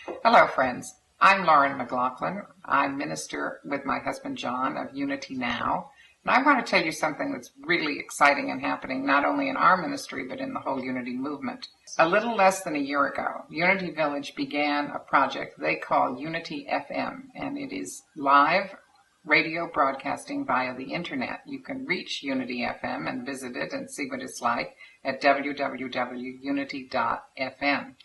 Hello, friends. I'm Lauren McLaughlin. I'm minister with my husband John of Unity Now. And I want to tell you something that's really exciting and happening not only in our ministry, but in the whole Unity movement. A little less than a year ago, Unity Village began a project they call Unity FM, and it is live radio broadcasting via the internet. You can reach Unity FM and visit it and see what it's like at www.unity.fm.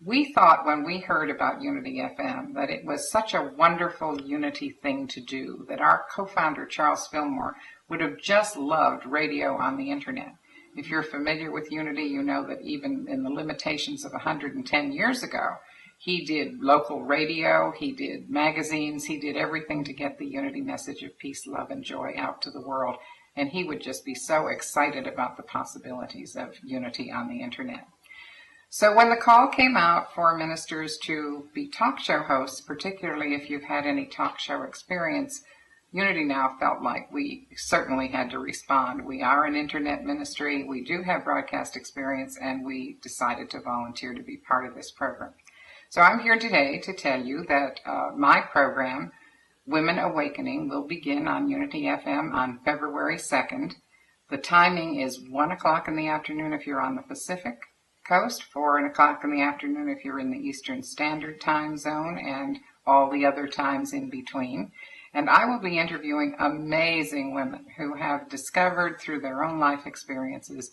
We thought when we heard about Unity FM that it was such a wonderful Unity thing to do that our co-founder Charles Fillmore would have just loved radio on the internet. If you're familiar with Unity, you know that even in the limitations of 110 years ago, he did local radio, he did magazines, he did everything to get the Unity message of peace, love, and joy out to the world. And he would just be so excited about the possibilities of Unity on the internet. So when the call came out for ministers to be talk show hosts, particularly if you've had any talk show experience, Unity Now felt like we certainly had to respond. We are an internet ministry, we do have broadcast experience, and we decided to volunteer to be part of this program. So I'm here today to tell you that my program, Women Awakening, will begin on Unity FM on February 2nd. The timing is 1 o'clock in the afternoon if you're on the Pacific Coast, 4 o'clock in the afternoon if you're in the Eastern Standard Time Zone, and all the other times in between. And I will be interviewing amazing women who have discovered through their own life experiences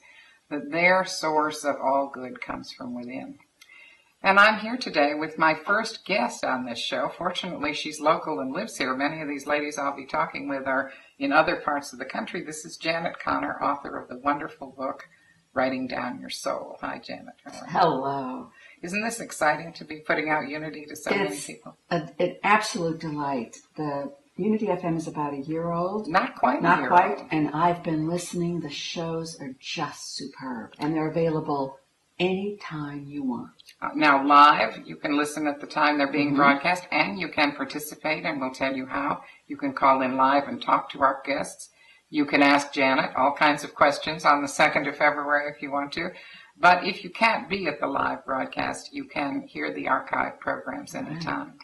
that their source of all good comes from within. And I'm here today with my first guest on this show. Fortunately, she's local and lives here. Many of these ladies I'll be talking with are in other parts of the country. This is Janet Connor, author of the wonderful book, Writing Down Your Soul. Hi, Janet. Hello. Isn't this exciting to be putting out Unity to so many people? It's an absolute delight. The Unity FM is about a year old. Not quite. And I've been listening. The shows are just superb, and they're available anytime you want. Now, live, you can listen at the time they're being broadcast, and you can participate, and we'll tell you how. You can call in live and talk to our guests. You can ask Janet all kinds of questions on the 2nd of February if you want to. But if you can't be at the live broadcast, you can hear the archive programs anytime.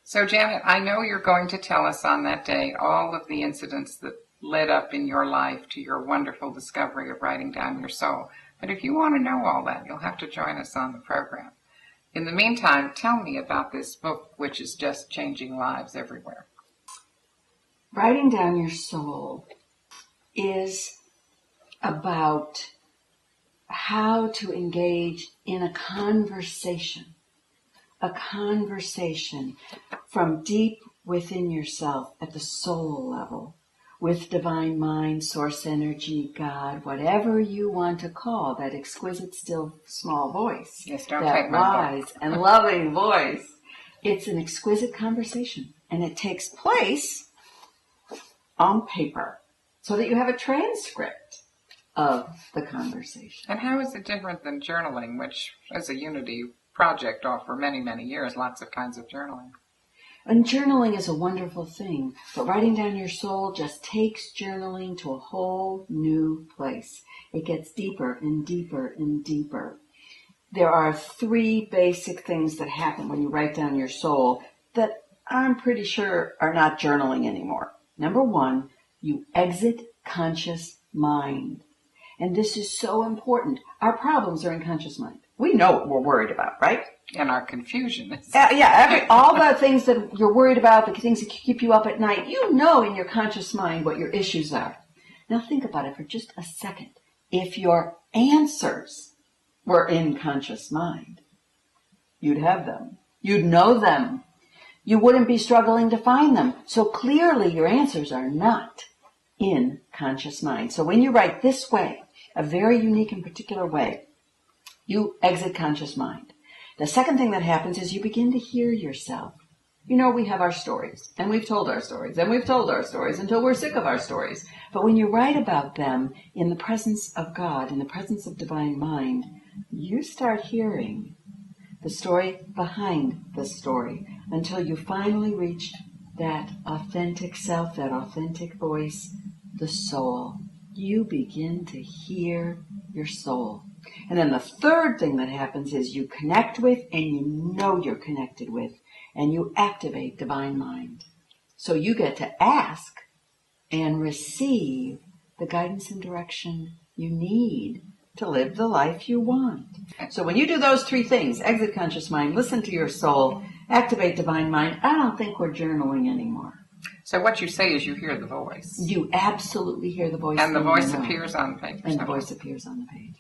So, Janet, I know you're going to tell us on that day all of the incidents that led up in your life to your wonderful discovery of writing down your soul. But if you want to know all that, you'll have to join us on the program. In the meantime, tell me about this book, which is just changing lives everywhere. Writing Down Your Soul is about how to engage in a conversation from deep within yourself at the soul level with divine mind, source energy, God, whatever you want to call that exquisite, still, small voice. Yes, don't that take my wise and loving voice. It's an exquisite conversation, and it takes place on paper so that you have a transcript of the conversation. And how is it different than journaling, which as a Unity project for many, many years, lots of kinds of journaling? And journaling is a wonderful thing, but writing down your soul just takes journaling to a whole new place. It gets deeper and deeper and deeper. There are 3 basic things that happen when you write down your soul that I'm pretty sure are not journaling anymore. Number 1, you exit conscious mind. And this is so important. Our problems are in conscious mind. We know what we're worried about, right? And our confusion is... all the things that you're worried about, the things that keep you up at night, you know in your conscious mind what your issues are. Now think about it for just a second. If your answers were in conscious mind, you'd have them. You'd know them. You wouldn't be struggling to find them. So clearly your answers are not in conscious mind. So when you write this way, a very unique and particular way, you exit conscious mind. The second thing that happens is you begin to hear yourself. You know, we have our stories, and we've told our stories, and we've told our stories until we're sick of our stories. But when you write about them in the presence of God, in the presence of divine mind, you start hearing the story behind the story until you finally reach that authentic self, that authentic voice, the soul. You begin to hear your soul. And then the third thing that happens is you connect with, and you know you're connected with, and you activate divine mind. So you get to ask and receive the guidance and direction you need to live the life you want. So when you do those three things, exit conscious mind, listen to your soul, activate divine mind, I don't think we're journaling anymore. So what you say is you hear the voice. You absolutely hear the voice. And the voice appears on the page. And the voice appears on the page.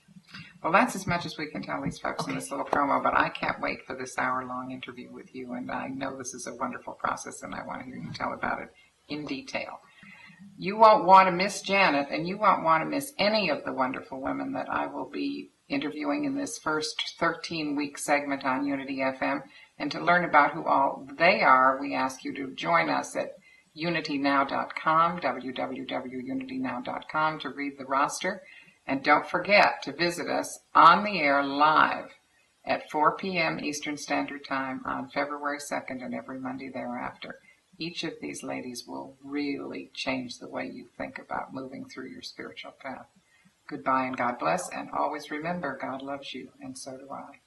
Well, that's as much as we can tell these folks in this little promo, but I can't wait for this hour-long interview with you, and I know this is a wonderful process, and I want to hear you tell about it in detail. You won't want to miss Janet, and you won't want to miss any of the wonderful women that I will be interviewing in this first 13-week segment on Unity FM. And to learn about who all they are, we ask you to join us at unitynow.com, www.unitynow.com, to read the roster. And don't forget to visit us on the air live at 4 p.m. Eastern Standard Time on February 2nd and every Monday thereafter. Each of these ladies will really change the way you think about moving through your spiritual path. Goodbye and God bless, and always remember God loves you, and so do I.